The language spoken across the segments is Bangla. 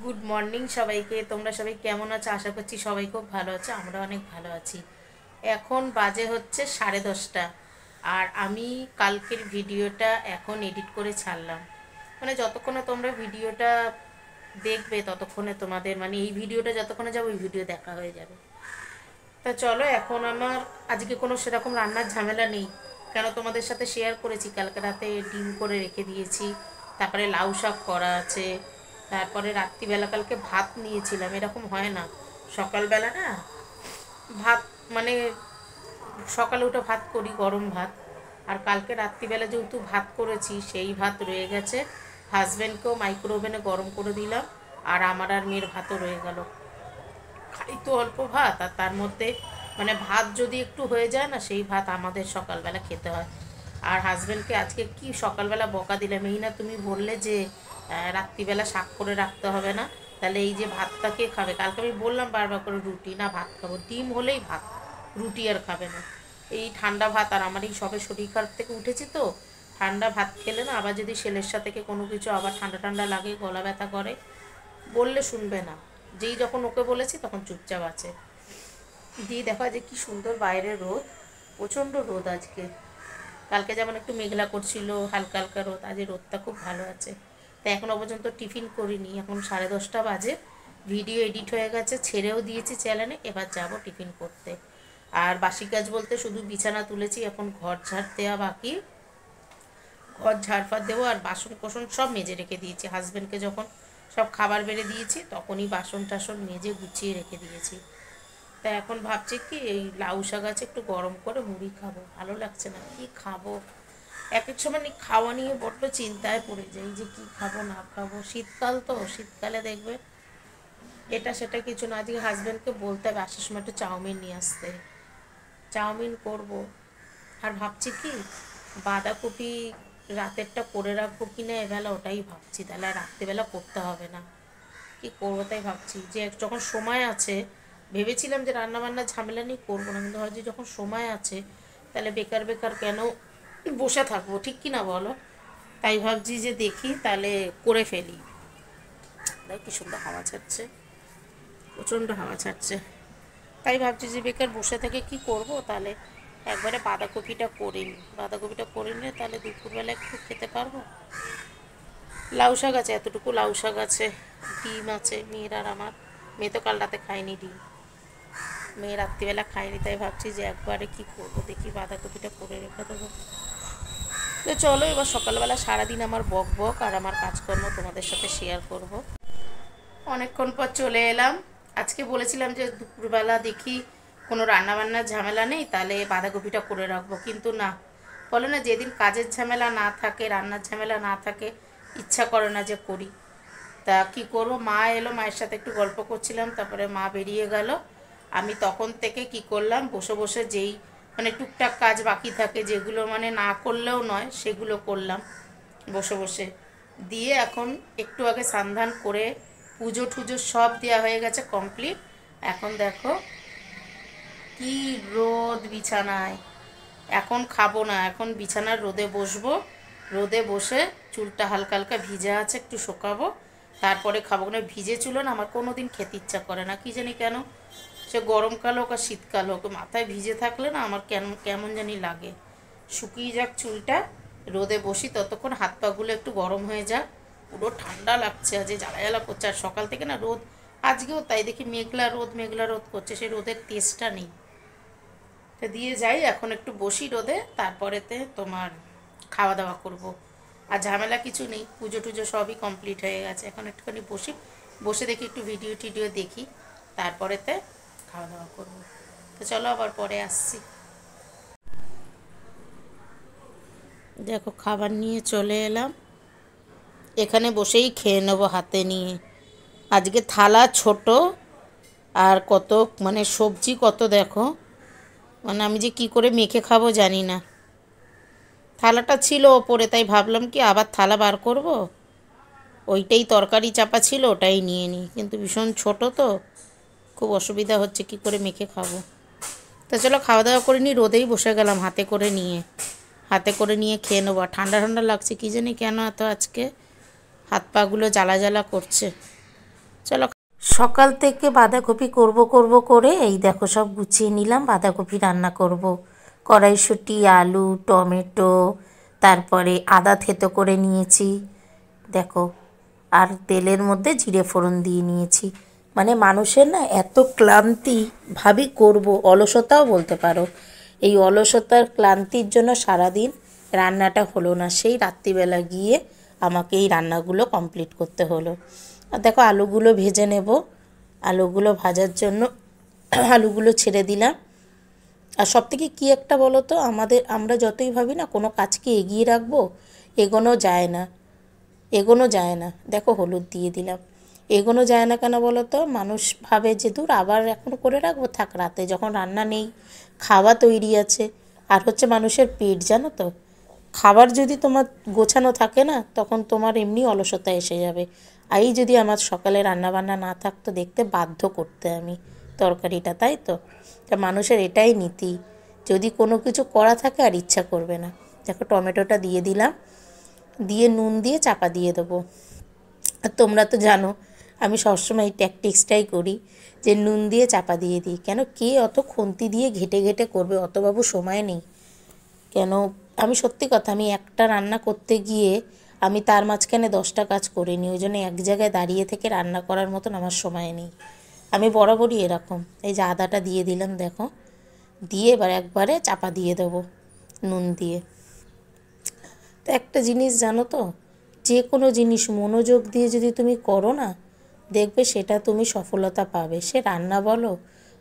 গুড মর্নিং সবাইকে। তোমরা সবাই কেমন আছো? আশা করছি সবাই খুব ভালো আছে। আমরা অনেক ভালো আছি। এখন বাজে হচ্ছে 10:30। আর আমি কালকের ভিডিওটা এখন এডিট করে ছাড়লাম। মানে যতক্ষণে তোমরা ভিডিওটা দেখবে ততক্ষণে তোমাদের মানে এই ভিডিওটা যতক্ষণে যাবে ওই ভিডিও দেখা হয়ে যাবে। তা চলো, এখন আমার আজকে কোনো সেরকম রান্নার ঝামেলা নেই। কেন, তোমাদের সাথে শেয়ার করেছি কালকে রাতে ডিম করে রেখে দিয়েছি। তারপরে লাউ শাক করা আছে। তারপরে রাত্রিবেলা কালকে ভাত নিয়েছিলাম। এরকম হয় না সকালবেলা না ভাত, মানে সকালে উঠে ভাত করি, গরম ভাত। আর কালকে রাত্রিবেলা যেহেতু ভাত করেছি সেই ভাত রয়ে গেছে। হাজব্যান্ডকেও মাইক্রো ওভেনে গরম করে দিলাম। আর আমার আর মেয়ের ভাতও রয়ে গেল। খাই তো অল্প ভাত, আর তার মধ্যে মানে ভাত যদি একটু হয়ে যায় না, সেই ভাত আমাদের সকালবেলা খেতে হয়। আর হাজব্যান্ডকে আজকে কি সকালবেলা বকা দিলাম, এই না তুমি বললে যে রাত্রিবেলা শাক করে রাখতে হবে না, তাহলে এই যে ভাতটা কে খাবে? কালকে আমি বললাম বারবার করে রুটি না ভাত খাবো, ডিম হলেই ভাত, রুটি আর খাবে না। এই ঠান্ডা ভাত, আর আমার এই সবে শরীর খারাপ থেকে উঠেছি তো, ঠান্ডা ভাত খেলে না আবার যদি সেলের থেকে কোনো কিছু আবার ঠান্ডা ঠান্ডা লাগে, গলা ব্যথা করে, বললে শুনবে না। যেই যখন ওকে বলেছি তখন চুপচাপ আছে। দিয়ে দেখা যে কি সুন্দর বাইরে রোদ, প্রচণ্ড রোদ আজকে। কালকে যেমন একটু মেঘলা করছিল, হালকা হালকা রোদ, আজ রোদটা খুব ভালো আছে। তাই এখনও পর্যন্ত টিফিন করিনি, এখন 10:30 বাজে। ভিডিও এডিট হয়ে গেছে, ছেড়েও দিয়েছি চ্যানেলে, এবার যাব টিফিন করতে। আর বাসি কাজ বলতে শুধু বিছানা তুলেছি, এখন ঘর ঝাড় দেওয়া বাকি। ঘর ঝাড়ফাড় দেবো, আর বাসন কোসন সব মেজে রেখে দিয়েছি। হাজব্যান্ডকে যখন সব খাবার বেড়ে দিয়েছি তখনই বাসন টাসন মেজে গুছিয়ে রেখে দিয়েছি। তা এখন ভাবছি কি এই লাউ শাক আছে, একটু গরম করে মুড়ি খাবো। ভালো লাগছে না, কি খাবো। এক এক সময় খাওয়া নিয়ে বড্ড চিন্তায় পড়ে যাই যে কি খাবো না খাবো। শীতকাল তো, শীতকালে দেখবে এটা সেটা কিছু না। আজকে হাজব্যান্ডকে বলতে হবে আসার সময় একটু চাউমিন নিয়ে আসতে, চাউমিন করব। আর ভাবছি কি বাঁধাকপি রাতেরটা করে রাখবো কি না এবেলা, ওটাই ভাবছি। তাহলে আর রাত্রিবেলা করতে হবে না। কি করবো তাই ভাবছি, যে যখন সময় আছে, ভেবেছিলাম যে রান্নাবান্না ঝামেলা নিয়ে করবো না, কিন্তু ভাবছি যখন সময় আছে তাহলে বেকার বেকার কেন বসে থাকবো, ঠিক কি না বলো? তাই ভাবছি যে দেখি তাহলে করে ফেলি। দেখ কি সুন্দর হাওয়া ছাড়ছে, প্রচণ্ড হাওয়া ছাড়ছে। তাই ভাবছি যে বেকার বসে থেকে কি করব, তাহলে একবারে বাঁধাকপিটা করে নিই। বাঁধাকপিটা করে নিলে তাহলে দুপুরবেলা একটু খেতে পারবো। লাউ শাক আছে, এতটুকু লাউ শাক আছে, ডিম আছে মেয়ের আর আমার। মেয়ে তো কাল রাতে খায়নি ডিম, মেয়ে রাত্রিবেলা খায়নি। তাই ভাবছি যে একবারে কি করবো, দেখি বাঁধাকপিটা করে রেখে দেবো। তো চলো, এবার সকালবেলা সারাদিন আমার বক বক আর আমার কাজকর্ম তোমাদের সাথে শেয়ার করব। অনেকক্ষণ পর চলে এলাম। আজকে বলেছিলাম যে দুপুরবেলা দেখি কোনো রান্নাবান্নার ঝামেলা নেই, তাহলে বাঁধাকপিটা করে রাখবো, কিন্তু না, বলে না যেদিন কাজের ঝামেলা না থাকে, রান্নার ঝামেলা না থাকে, ইচ্ছা করে না যে করি। তা কি করব, মা এলো, মায়ের সাথে একটু গল্প করছিলাম, তারপরে মা বেরিয়ে গেল। আমি তখন থেকে কি করলাম, বসে বসে যেই মানে টুকটাক কাজ বাকি থাকে, যেগুলো মানে না করলেও নয়, সেগুলো করলাম বসে বসে। দিয়ে এখন একটু আগে স্নান করে পুজো টুজো সব দেওয়া হয়ে গেছে, কমপ্লিট। এখন দেখো কি রোদ বিছানায়। এখন খাবো না, এখন বিছানার রোদে বসবো। রোদে বসে চুলটা হালকা হালকা ভিজে আছে, একটু শোকাবো, তারপরে খাবো। না ভিজে চুলো না আমার কোনো দিন খেতে ইচ্ছা করে না, কি জানি কেন। সে গরমকাল হোক আর শীতকাল হোক, মাথায় ভিজে থাকলে না আমার কেমন কেমন জানি লাগে। শুকিয়ে যাক চুলটা, রোদে বসি ততক্ষণ, হাত পাগুলো একটু গরম হয়ে যাক। পুরো ঠান্ডা লাগছে, আজ জ্বালা জ্বালা করছে। আর সকাল থেকে না রোদ, আজকেও তাই দেখি মেঘলা রোদ মেঘলা রোদ করছে, সেই রোদের তেজটা নেই। তো দিয়ে যাই, এখন একটু বসি রোদে, তারপরেতে তোমার খাওয়া দাওয়া করব। আর ঝামেলা কিছু নেই, পুজো টুজো সবই কমপ্লিট হয়ে গেছে। এখন একটুখানি বসি, বসে দেখি একটু ভিডিও টিডিও দেখি, তারপরেতে খাওয়া দাওয়া করব। তো চলো আবার পরে আসছি। দেখো খাবার নিয়ে চলে এলাম, এখানে বসেই খেয়ে নেবো হাতে নিয়ে। আজকে থালা ছোট, আর কত মানে সবজি কত দেখো, মানে আমি যে কি করে মেখে খাবো জানি না। থালাটা ছিল ওপরে, তাই ভাবলাম কি আবার থালা বার করব, ওইটাই তরকারি চাপা ছিল ওটাই নিয়ে নিই, কিন্তু ভীষণ ছোট তো, খুব অসুবিধা হচ্ছে কি করে মেখে খাবো। তা চলো খাওয়া দাওয়া করে নিই, রোদেই বসে গেলাম হাতে করে নিয়ে, হাতে করে নিয়ে খেয়ে নেবো। ঠান্ডা ঠান্ডা লাগছে কি জানি কেন, এত আজকে হাত পাগুলো জ্বালা জ্বালা করছে। চলো। সকাল থেকে বাঁধাকপি করব করে এই দেখো সব গুছিয়ে নিলাম। বাঁধাকপি রান্না করব, কড়াইশুঁটি, আলু, টমেটো, তারপরে আদা থেতো করে নিয়েছি দেখো, আর তেলের মধ্যে জিরে ফোড়ন দিয়ে নিয়েছি। মানে মানুষের না এত ক্লান্তি, ভাবি করব, অলসতাও বলতে পারো। এই অলসতার ক্লান্তির জন্য সারাদিন রান্নাটা হলো না, সেই রাত্রিবেলা গিয়ে আমাকে এই রান্নাগুলো কমপ্লিট করতে হলো। আর দেখো আলুগুলো ভেজে নেব। আলুগুলো ভাজার জন্য আলুগুলো ছেড়ে দিলাম। আর সবথেকে কী একটা বলো তো, আমরা যতই ভাবি না কোনো কাজকে এগিয়ে রাখবো, এগোনো যায় না, এগোনো যায় না। দেখো হলুদ দিয়ে দিলাম। এগোনো যায় না কেন বলো তো, মানুষ ভাবে যে দূর আবার এখন করে রাখবো, থাক, রাতে যখন রান্না নেই, খাওয়া তৈরি আছে। আর হচ্ছে মানুষের পেট, জানো তো, খাবার যদি তোমার গোছানো থাকে না, তখন তোমার এমনি অলসতা এসে যাবে। আর এই যদি আমার সকালে রান্নাবান্না না থাকতো, দেখতে বাধ্য করতে আমি তরকারিটা, তাই তো। তা মানুষের এটাই নীতি, যদি কোনো কিছু করা থাকে আর ইচ্ছা করবে না। দেখো টমেটোটা দিয়ে দিলাম, দিয়ে নুন দিয়ে চাপা দিয়ে দেবো। আর তোমরা তো জানো আমি সবসময় এই ট্যাকটিক্সটাই করি, যে নুন দিয়ে চাপা দিয়ে দিই। কেন, কে অত খুন্তি দিয়ে ঘেটে ঘেটে করবে, অত বাবু সময় নেই। কেন, আমি সত্যি কথা, আমি একটা রান্না করতে গিয়ে আমি তার মাঝখানে 10টা কাজ করে নিই। ওই জন্য এক জায়গায় দাঁড়িয়ে থেকে রান্না করার মতন আমার সময় নেই। আমি বরাবরই এরকম। এই যে আদাটা দিয়ে দিলাম দেখো, দিয়ে এবার একবারে চাপা দিয়ে দেবো নুন দিয়ে। তো একটা জিনিস জানো তো, যে কোনো জিনিস মনোযোগ দিয়ে যদি তুমি করো না, দেখবে সেটা তুমি সফলতা পাবে। সে রান্না বলো,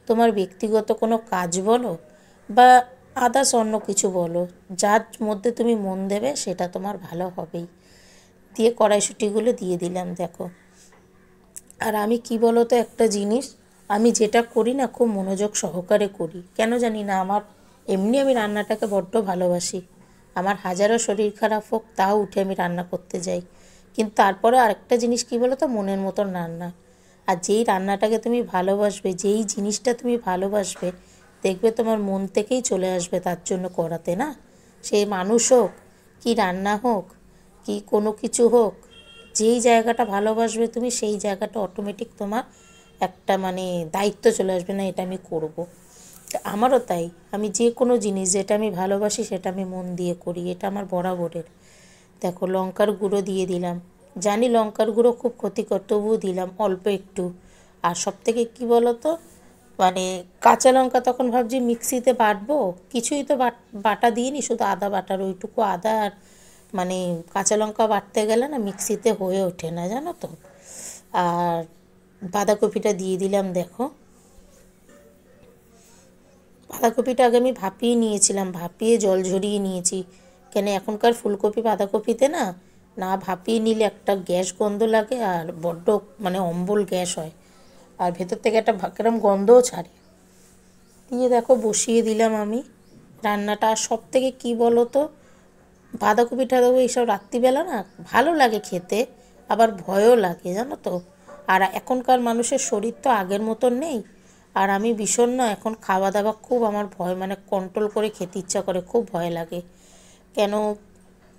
তোমার ব্যক্তিগত কোনো কাজ বলো, বা আদার্স অন্য কিছু বলো, যার মধ্যে তুমি মন দেবে সেটা তোমার ভালো হবেই। দিয়ে কড়াইশুঁটিগুলো দিয়ে দিলাম দেখো। আর আমি কি বলো তো একটা জিনিস, আমি যেটা করি না খুব মনোযোগ সহকারে করি, কেন জানি না, আমার এমনি আমি রান্নাটাকে বড্ড ভালোবাসি। আমার হাজারো শরীর খারাপ হোক, তাও উঠে আমি রান্না করতে যাই। কিন্তু তারপরে আরেকটা জিনিস কী বলো তো, মনের মতন রান্না। আর যেই রান্নাটাকে তুমি ভালোবাসবে, যেই জিনিসটা তুমি ভালোবাসবে, দেখবে তোমার মন থেকেই চলে আসবে তার জন্য করাতে, না সেই মানুষ হোক, কি রান্না হোক, কি কোনো কিছু হোক, যেই জায়গাটা ভালোবাসবে তুমি, সেই জায়গাটা অটোমেটিক তোমার একটা মানে দায়িত্ব চলে আসবে, না এটা আমি করব। আমারও তাই, আমি যে কোনো জিনিস যেটা আমি ভালোবাসি সেটা আমি মন দিয়ে করি, এটা আমার বরাবরের। দেখো লঙ্কার গুঁড়ো দিয়ে দিলাম, জানি লঙ্কার গুঁড়ো খুব ক্ষতিকর, তবুও দিলাম অল্প একটু। আর সবথেকে কী বলো তো, মানে কাঁচা লঙ্কা তখন ভাবছি মিক্সিতে বাটবো, কিছুই তো বাটা দিইনি, শুধু আদা বাটার, ওইটুকু আদা আর মানে কাঁচা লঙ্কা বাটতে গেলে না মিক্সিতে হয়ে ওঠে না, জানো তো। আর বাঁধাকপিটা দিয়ে দিলাম দেখো। বাঁধাকপিটা আগে আমি ভাপিয়ে নিয়েছিলাম, ভাপিয়ে জল ঝরিয়ে নিয়েছি। কেন এখনকার ফুলকপি বাঁধাকপিতে না, না ভাপিয়ে নিলে একটা গ্যাস গন্ধ লাগে, আর বড্ড মানে অম্বল গ্যাস হয়, আর ভেতর থেকে একটা কিরম গন্ধও ছাড়ে। দিয়ে দেখো বসিয়ে দিলাম আমি রান্নাটা। আর সব থেকে কী বলো তো, বাঁধাকপি টাধাকপি এইসব রাত্রিবেলা না ভালো লাগে খেতে, আবার ভয়ও লাগে, জানো তো। আর এখনকার মানুষের শরীর তো আগের মতন নেই। আর আমি ভীষণ না এখন খাওয়া দাওয়া খুব আমার ভয়, মানে কন্ট্রোল করে খেতে ইচ্ছা করে, খুব ভয় লাগে। কেন,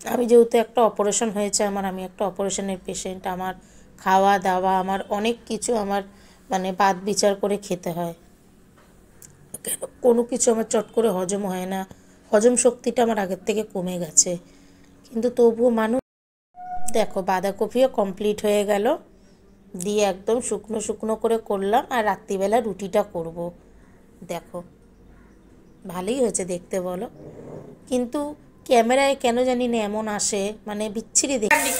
আমি যেহেতু একটা অপারেশন হয়েছে আমার, আমি একটা অপারেশনের পেশেন্ট, আমার খাওয়া দাওয়া আমার অনেক কিছু আমার মানে বাদ বিচার করে খেতে হয়। কেন, কোনো কিছু আমার চট করে হজম হয় না, হজম শক্তিটা আমার আগের থেকে কমে গেছে। কিন্তু তবুও মানুষ। দেখো বাঁধাকপিও কমপ্লিট হয়ে গেল, দিয়ে একদম শুকনো শুকনো করে করলাম, আর রাত্রিবেলা রুটিটা করব। দেখো ভালোই হয়েছে দেখতে বলো, কিন্তু ক্যামেরায় কেন জানি না এমন আসে, মানে বিচ্ছিরি দেখি।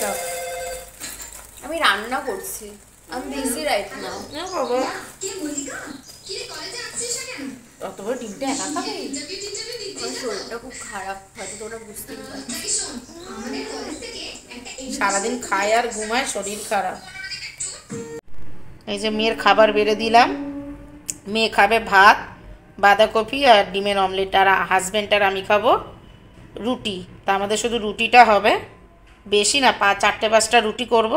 আমি রান্না করছি, আমি বিজি রাইট নাও। না বাবা, অত বড় ডিমটা একা খাবে? আমার শরীরটা খুব খারাপ, হয়তো তোমরা বুঝতেই পারছো। সারাদিন খায় আর ঘুমায়, শরীর খারাপ। এই যে মেয়ের খাবার বেড়ে দিলাম, মেয়ে খাবে ভাত, বাঁধাকপি আর ডিমের অমলেট, আর হাজব্যান্ড আর আমি খাবো রুটি। তা আমাদের শুধু রুটিটা হবে, বেশি না, 4-5টা রুটি করব।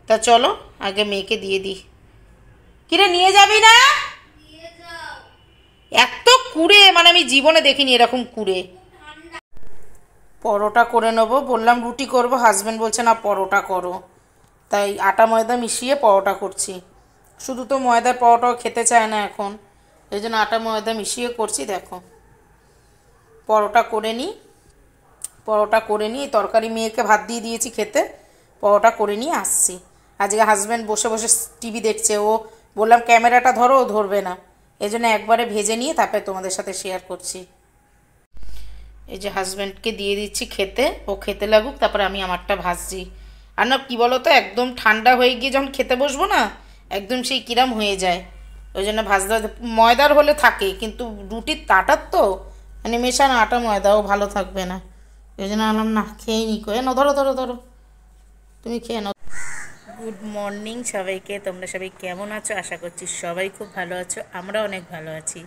তা চলো আগে মেয়েকে দিয়ে দিই। কিরে নিয়ে যাবি না? এত কুড়ে, মানে আমি জীবনে দেখিনি এরকম কুড়ে। পরোটা করে নেবো, বললাম রুটি করব, হাজব্যান্ড বলছে না পরোটা করো, তাই আটা ময়দা মিশিয়ে পরোটা করছি। শুধু তো ময়দার পরোটাও খেতে চায় না এখন, এই জন্য আটা ময়দা মিশিয়ে করছি। দেখো পরোটা করে নিই, পরোটা করে নিই, তরকারি মেয়েকে ভাত দিয়ে দিয়েছি খেতে, পরোটা করে নিয়ে আসছি। আজকে হাজব্যান্ড বসে বসে টিভি দেখছে, ও বললাম ক্যামেরাটা ধরো, ও ধরবে না, এই জন্য একবারে ভেজে নিয়ে তারপরে তোমাদের সাথে শেয়ার করছি। এই যে হাজব্যান্ডকে দিয়ে দিচ্ছি খেতে, ও খেতে লাগুক, তারপরে আমি আমারটা ভাজছি। আর না কী বলো তো, একদম ঠান্ডা হয়ে গিয়ে যখন খেতে বসবো না, একদম সেই কিরাম হয়ে যায়, ওই জন্য ভাজতে ময়দার হলে থাকে, কিন্তু রুটির আটার তো মানে মেশানো আটা ময়দাও ভালো থাকবে না, ওই জন্য আনলাম না, খেয়েই নি কয়ে না, ধরো ধরো ধরো, তুমি খেয়ে নাও। গুড মর্নিং সবাইকে, তোমরা সবাই কেমন আছো? আশা করছি সবাই খুব ভালো আছো, আমরা অনেক ভালো আছি।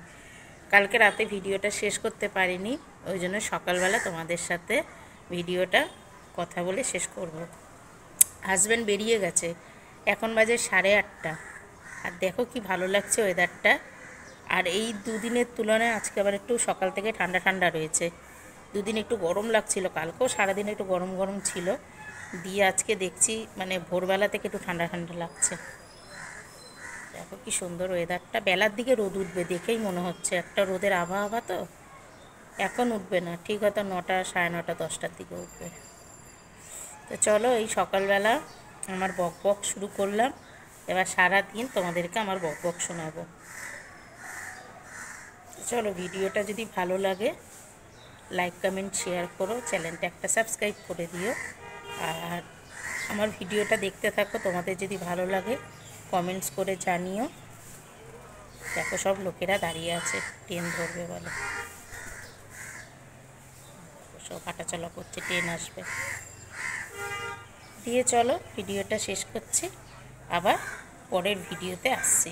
কালকে রাতে ভিডিওটা শেষ করতে পারিনি, ওই জন্য সকালবেলা তোমাদের সাথে ভিডিওটা কথা বলে শেষ করব। হাজব্যান্ড বেরিয়ে গেছে, এখন বাজে 8:30, আর দেখো কি ভালো লাগছে ওয়েদারটা। আর এই দুদিনের তুলনায় আজকে আবার একটু সকাল থেকে ঠান্ডা ঠান্ডা রয়েছে। দুদিন একটু গরম লাগছিল, কালকেও সারাদিন একটু গরম গরম ছিল, দিয়ে আজকে দেখছি মানে ভোরবেলা থেকে একটু ঠান্ডা ঠান্ডা লাগছে। দেখো কি সুন্দর ওয়েদারটা, বেলার দিকে রোদ উঠবে দেখেই মনে হচ্ছে, একটা রোদের আবহাওয়া তো। এখন উঠবে না, ঠিক হয়তো 9টা, 9:30, 10টার দিকে উঠবে। তো চলো, এই সকালবেলা আমার বক বক শুরু করলাম, এবার সারাদিন তোমাদেরকে আমার বক বক শোনাবো। চলো, ভিডিওটা যদি ভালো লাগে লাইক কমেন্ট শেয়ার করো, চ্যানেলটা একটা সাবস্ক্রাইব করে দিও, আর আমার ভিডিওটা দেখতে থাকো, তোমাদের যদি ভালো লাগে কমেন্টস করে জানিও। দেখো সব লোকেরা দাঁড়িয়ে আছে, ট্রেন ধরবে বলে, সব হাঁটাচলা করছে, ট্রেন আসবে। দিয়ে চলো ভিডিওটা শেষ করছি, আবার পরের ভিডিওতে আসছি।